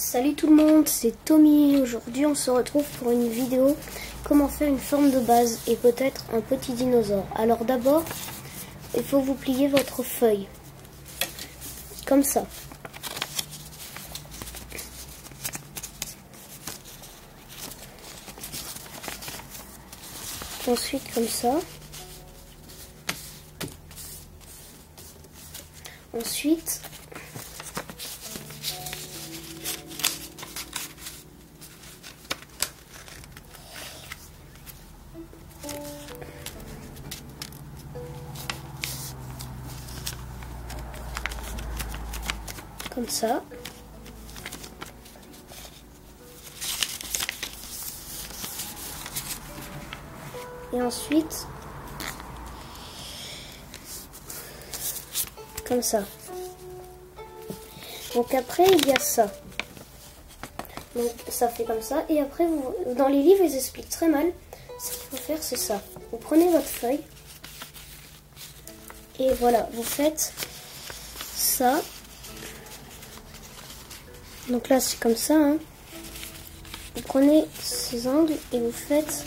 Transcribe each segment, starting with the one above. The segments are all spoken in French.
Salut tout le monde, c'est Tommy. Aujourd'hui on se retrouve pour une vidéo comment faire une forme de base et peut-être un petit dinosaure. Alors d'abord, il faut vous plier votre feuille comme ça. Ensuite comme ça. Ensuite comme ça. Et ensuite comme ça. Donc après il y a ça. Donc ça fait comme ça. Et après dans les livres ils expliquent très mal. Ce qu'il faut faire c'est ça. Vous prenez votre feuille. Et voilà, vous faites ça. Donc là c'est comme ça. Hein. Vous prenez ces angles et vous faites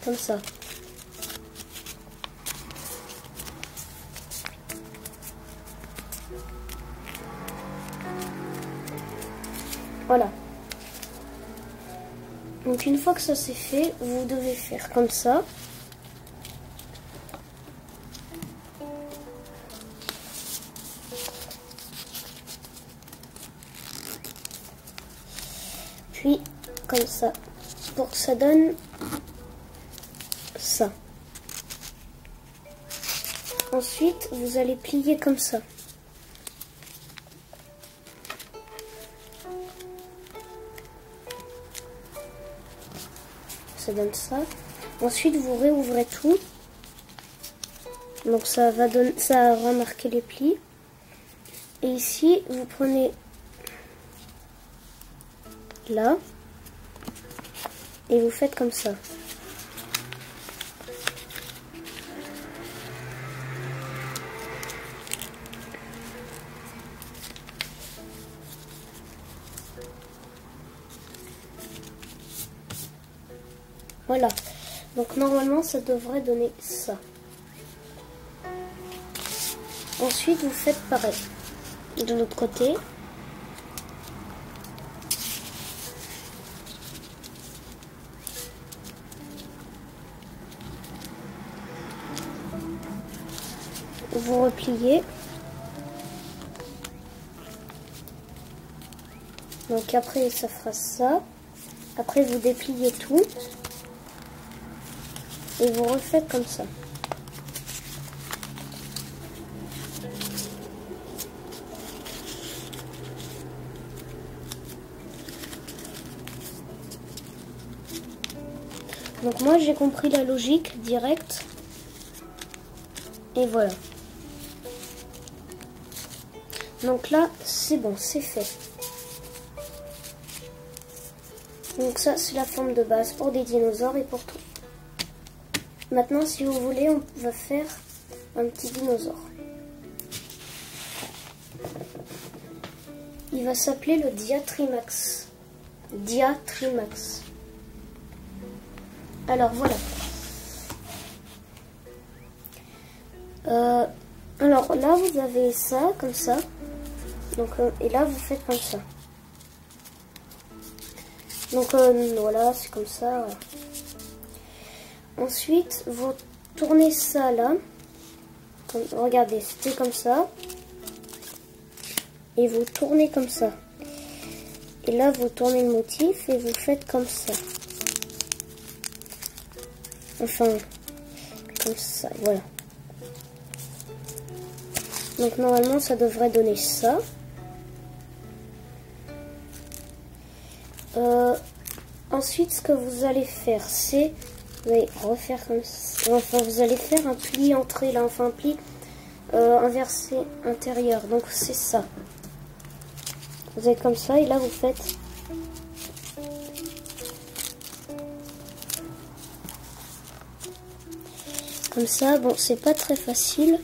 comme ça. Voilà. Donc une fois que ça c'est fait, vous devez faire comme ça. Puis comme ça. Pour que ça donne ça. Ensuite, vous allez plier comme ça. Ça donne ça. Ensuite, vous réouvrez tout. Donc ça va marquer les plis. Et ici, vous prenez là et vous faites comme ça. Voilà, donc normalement ça devrait donner ça. Ensuite vous faites pareil de l'autre côté. Vous repliez. Donc après ça fera ça. Après vous dépliez tout. Et vous refaites comme ça. Donc moi j'ai compris la logique directe. Et voilà. Donc là c'est bon, c'est fait. Donc ça c'est la forme de base pour des dinosaures et pour tout. Maintenant, si vous voulez, on va faire un petit dinosaure. Il va s'appeler le Diatrimax. Diatrimax. Alors, voilà. Alors, là, vous avez ça, comme ça. Donc, et là, vous faites comme ça. Donc, voilà, c'est comme ça. Voilà. Ensuite, vous tournez ça là. Regardez, c'était comme ça. Et vous tournez comme ça. Et là, vous tournez le motif et vous faites comme ça. Enfin, comme ça, voilà. Donc normalement, ça devrait donner ça. Ensuite, ce que vous allez faire, c'est... Vous allez refaire comme ça. Enfin, vous allez faire un pli entrée là, enfin un pli inversé intérieur. Donc c'est ça. Vous êtes comme ça et là vous faites Comme ça, bon, c'est pas très facile.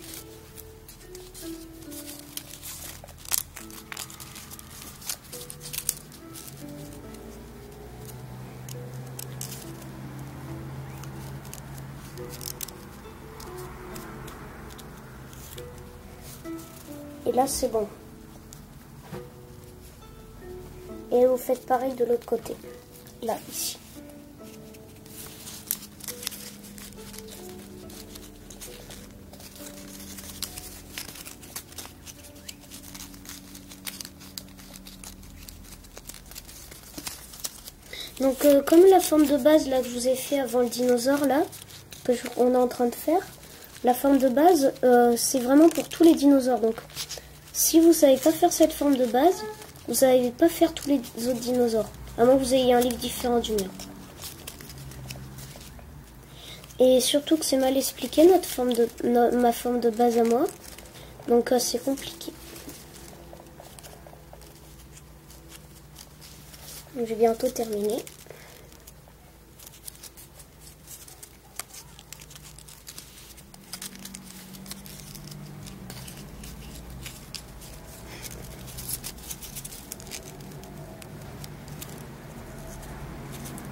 Et là, c'est bon. Et vous faites pareil de l'autre côté. Là, ici. Donc, comme la forme de base là que je vous ai fait avant le dinosaure là, on est en train de faire, la forme de base, c'est vraiment pour tous les dinosaures. Donc, si vous savez pas faire cette forme de base, vous savez pas faire tous les autres dinosaures. À moins que vous ayez un livre différent du mien. Et surtout que c'est mal expliqué ma forme de base à moi. Donc, c'est compliqué. Donc, je vais bientôt terminer.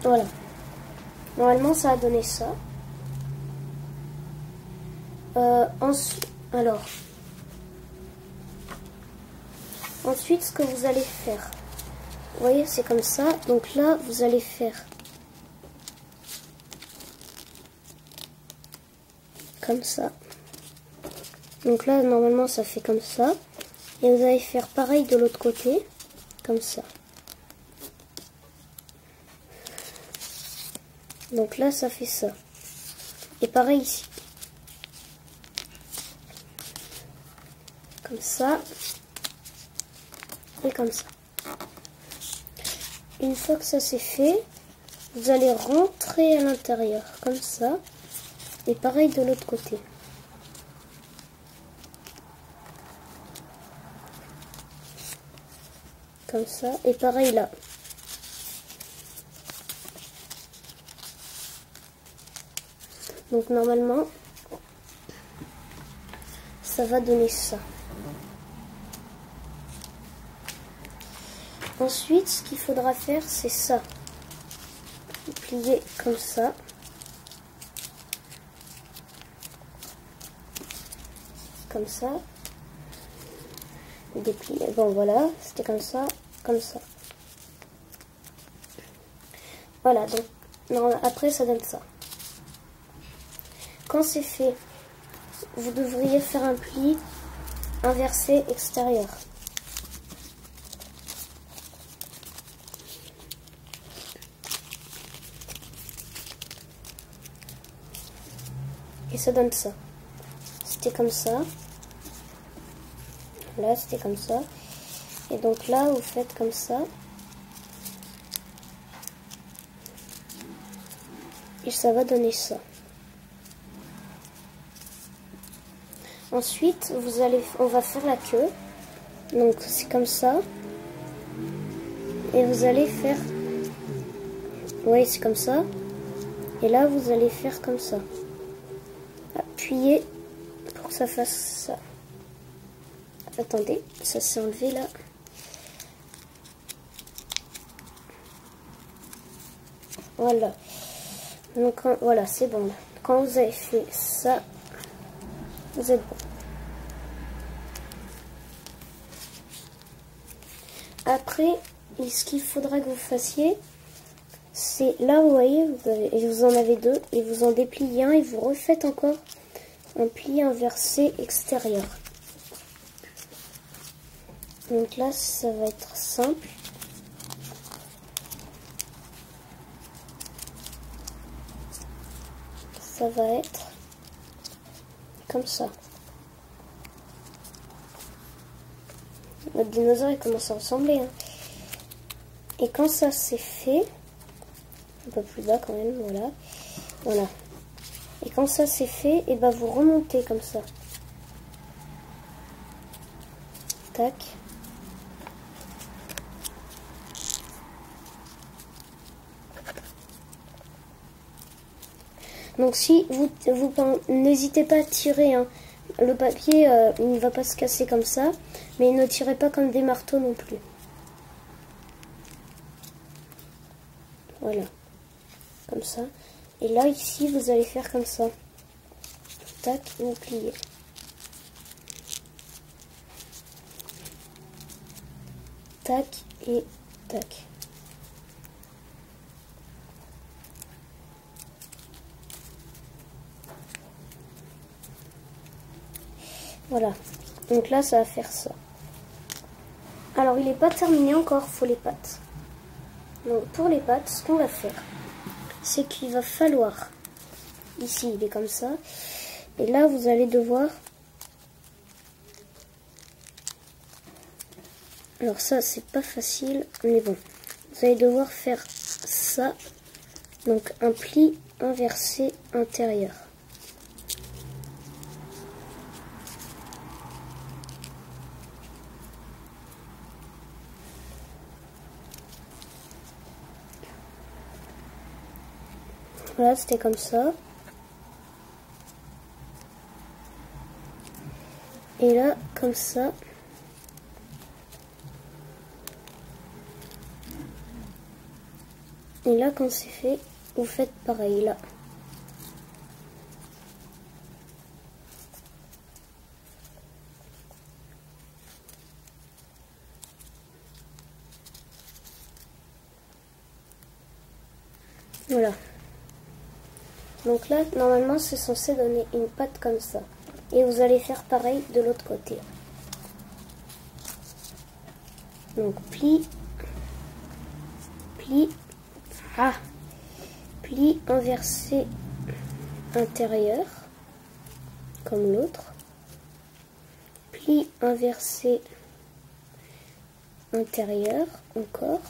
Voilà. Normalement, ça a donné ça. Ensuite, ce que vous allez faire, vous voyez, c'est comme ça. Donc là, vous allez faire comme ça. Donc là, normalement, ça fait comme ça. Et vous allez faire pareil de l'autre côté, comme ça. Donc là, ça fait ça. Et pareil ici. Comme ça. Et comme ça. Une fois que ça c'est fait, vous allez rentrer à l'intérieur. Comme ça. Et pareil de l'autre côté. Comme ça. Et pareil là. Donc normalement, ça va donner ça. Ensuite, ce qu'il faudra faire, c'est ça. Plier comme ça. Comme ça. Déplier. Bon, voilà. C'était comme ça. Comme ça. Voilà. Donc, non, après, ça donne ça. Quand c'est fait, vous devriez faire un pli inversé extérieur. Et ça donne ça. C'était comme ça. Là, c'était comme ça. Et donc là, vous faites comme ça. Et ça va donner ça. Ensuite, on va faire la queue. Donc c'est comme ça. Et vous allez faire... Oui, c'est comme ça. Et là, vous allez faire comme ça. Appuyez pour que ça fasse ça. Attendez, ça s'est enlevé là. Voilà. Donc voilà, c'est bon. Quand vous avez fait ça, vous êtes bon. Après, ce qu'il faudra que vous fassiez, c'est là, vous voyez, vous en avez deux, et vous en dépliez un, et vous refaites encore un pli inversé extérieur. Donc là, ça va être simple. Ça va être comme ça. Notre dinosaure, il commence à ressembler. Hein. Et quand ça c'est fait, un peu plus bas quand même, voilà. Voilà. Et quand ça c'est fait, et ben vous remontez comme ça. Tac. Donc si vous n'hésitez pas à tirer, hein. Le papier il ne va pas se casser comme ça, mais ne tirez pas comme des marteaux non plus. Voilà, comme ça. Et là ici vous allez faire comme ça. Tac, et vous pliez. Tac et tac. Voilà, donc là ça va faire ça. Alors il n'est pas terminé encore, faut les pattes. Donc pour les pattes, ce qu'on va faire, c'est qu'il va falloir, ici il est comme ça, et là vous allez devoir, alors ça c'est pas facile, mais bon, vous allez devoir faire ça, donc un pli inversé intérieur. Voilà, c'était comme ça. Et là, comme ça. Et là, quand c'est fait, vous faites pareil, là. Voilà. Donc là, normalement, c'est censé donner une patte comme ça. Et vous allez faire pareil de l'autre côté. Donc, pli, pli, pli inversé intérieur, comme l'autre. Pli inversé intérieur, encore.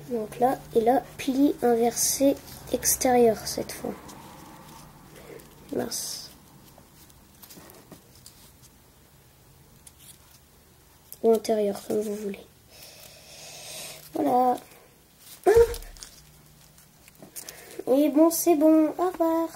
Donc là, et là, pli inversé extérieur cette fois. Mince. Ou intérieur, comme vous voulez. Voilà. Et bon, c'est bon. Au revoir.